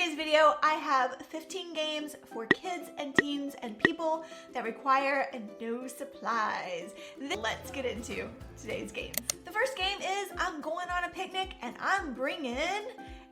today's video, I have 15 games for kids and teens and people that require no supplies. Then let's get into today's games. The first game is I'm going on a picnic and I'm bringing,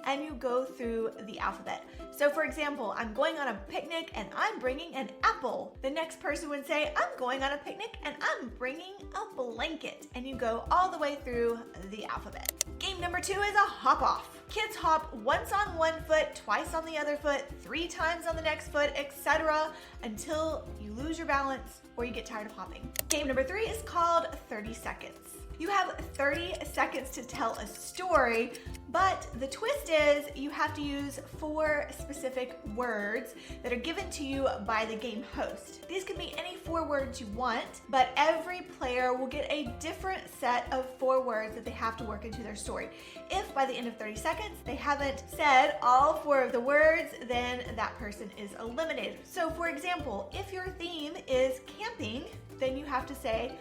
and you go through the alphabet. So for example, I'm going on a picnic and I'm bringing an apple. The next person would say, I'm going on a picnic and I'm bringing a blanket. And you go all the way through the alphabet. Game number 2 is a hop off. Kids hop once on one foot, twice on the other foot, 3 times on the next foot, etc. until you lose your balance or you get tired of hopping. Game number 3 is called 30 seconds. You have 30 seconds to tell a story, but the twist is you have to use 4 specific words that are given to you by the game host. These can be any 4 words you want, but every player will get a different set of 4 words that they have to work into their story. If by the end of 30 seconds they haven't said all 4 of the words, then that person is eliminated. So for example, if your theme is camping, then you have to say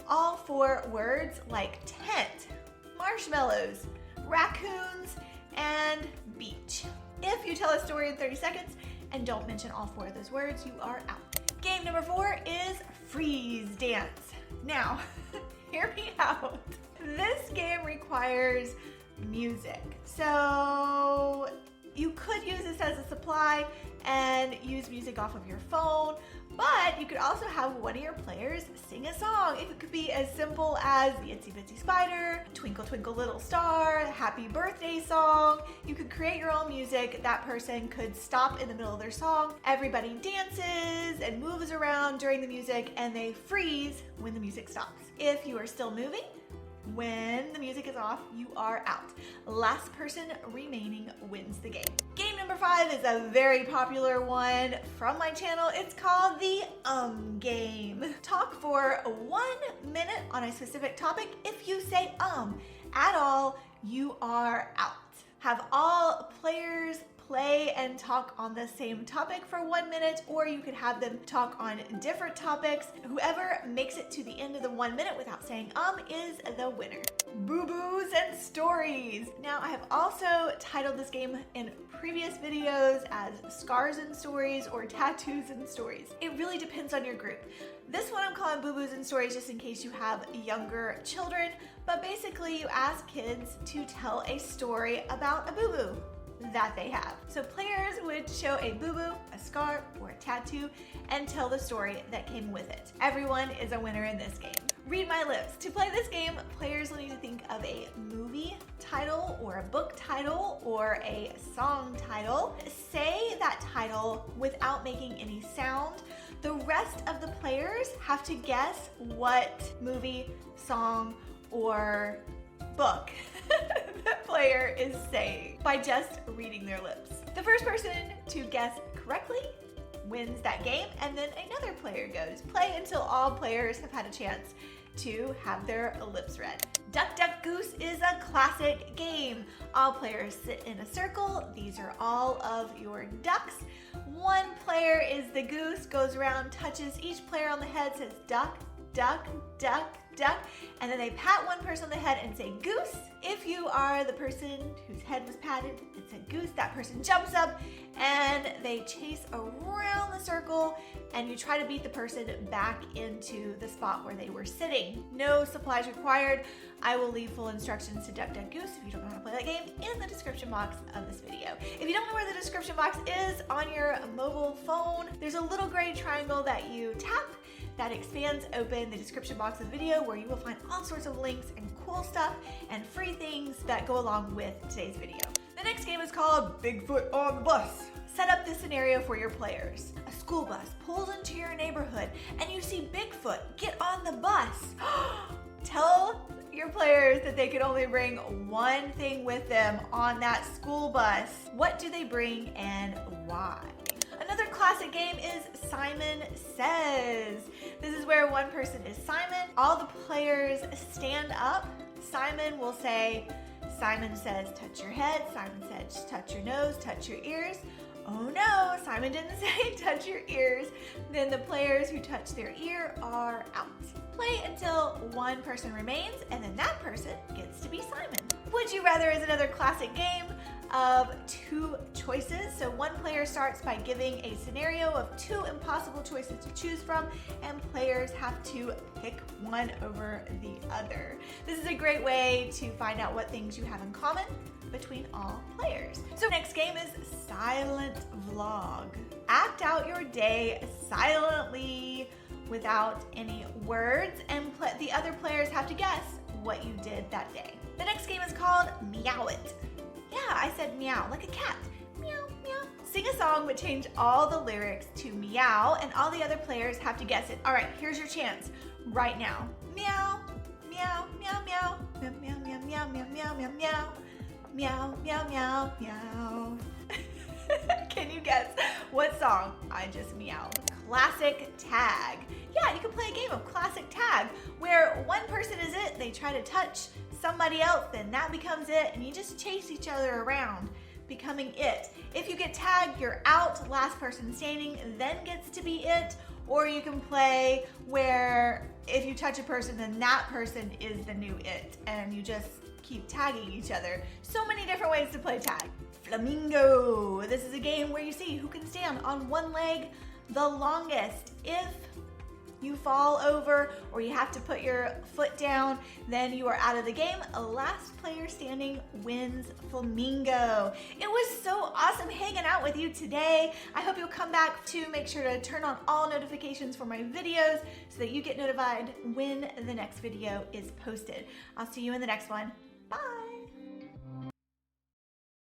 all 4 words like tent, marshmallows, raccoons, and beach. If you tell a story in 30 seconds and don't mention all 4 of those words, you are out. Game number 4 is freeze dance. Now, hear me out. This game requires music. So you could use this as a supply and use music off of your phone, but you could also have one of your players sing a song. It could be as simple as the Itsy Bitsy Spider, Twinkle Twinkle Little Star, Happy Birthday song. You could create your own music. That person could stop in the middle of their song. Everybody dances and moves around during the music, and they freeze when the music stops. If you are still moving, when the music is off, you are out. Last person remaining wins the game. Game number 5 is a very popular one from my channel. It's called the game. Talk for 1 minute on a specific topic. If you say at all, you are out. Have all players play and talk on the same topic for 1 minute, or you could have them talk on different topics. Whoever makes it to the end of the 1 minute without saying is the winner. Boo-boos and stories. Now, I have also titled this game in previous videos as scars and stories or tattoos and stories. It really depends on your group. This one I'm calling boo-boos and stories just in case you have younger children, but basically you ask kids to tell a story about a boo-boo that they have. So players would show a boo-boo, a scar, or a tattoo and tell the story that came with it. Everyone is a winner in this game. Read my lips. To play this game, players will need to think of a movie title or a book title or a song title. Say that title without making any sound. The rest of the players have to guess what movie, song, or book the player is saying by just reading their lips. The first person to guess correctly wins that game, and then another player goes. Play until all players have had a chance to have their lips read. Duck Duck Goose is a classic game. All players sit in a circle. These are all of your ducks. One player is the goose, goes around, touches each player on the head, says duck, duck, duck, duck, and then they pat one person on the head and say goose. If you are the person whose head was patted and said goose, that person jumps up and they chase around the circle, and you try to beat the person back into the spot where they were sitting. No supplies required. I will leave full instructions to Duck Duck Goose if you don't know how to play that game in the description box of this video. If you don't know where the description box is on your mobile phone, there's a little gray triangle that you tap that expands open the description box of the video, where you will find all sorts of links and cool stuff and free things that go along with today's video. The next game is called Bigfoot on the Bus. Set up this scenario for your players. A school bus pulls into your neighborhood and you see Bigfoot. Get on the bus. Tell your players that they can only bring one thing with them on that school bus. What do they bring and why? Another classic game is Simon Says. This is where one person is Simon. All the players stand up. Simon will say, Simon says, touch your head. Simon says, touch your nose, touch your ears. Oh no, Simon didn't say touch your ears. Then the players who touch their ear are out. Play until one person remains, and then that person gets to be Simon. Would You Rather is another classic game. of 2 choices. So one player starts by giving a scenario of 2 impossible choices to choose from, and players have to pick one over the other. This is a great way to find out what things you have in common between all players. So next game is Silent Vlog. Act out your day silently without any words, and the other players have to guess what you did that day. The next game is called Meow It. Yeah, I said meow, like a cat. Meow, meow. Sing a song but change all the lyrics to meow, and all the other players have to guess it. All right, here's your chance right now. Meow, meow, meow, meow, meow, meow, meow, meow, meow, meow, meow, meow, meow, meow, meow, meow. Can you guess what song I just meowed? Classic tag. Yeah, you can play a game of classic tag where one person is it, they try to touch somebody else, then that becomes it, and you just chase each other around, becoming it. If you get tagged, you're out, last person standing then gets to be it, or you can play where if you touch a person, then that person is the new it, and you just keep tagging each other. So many different ways to play tag. Flamingo. This is a game where you see who can stand on one leg the longest. If you fall over or you have to put your foot down, then you are out of the game. Last player standing wins Flamingo. It was so awesome hanging out with you today. I hope you'll come back to make sure to turn on all notifications for my videos so that you get notified when the next video is posted. I'll see you in the next one. Bye.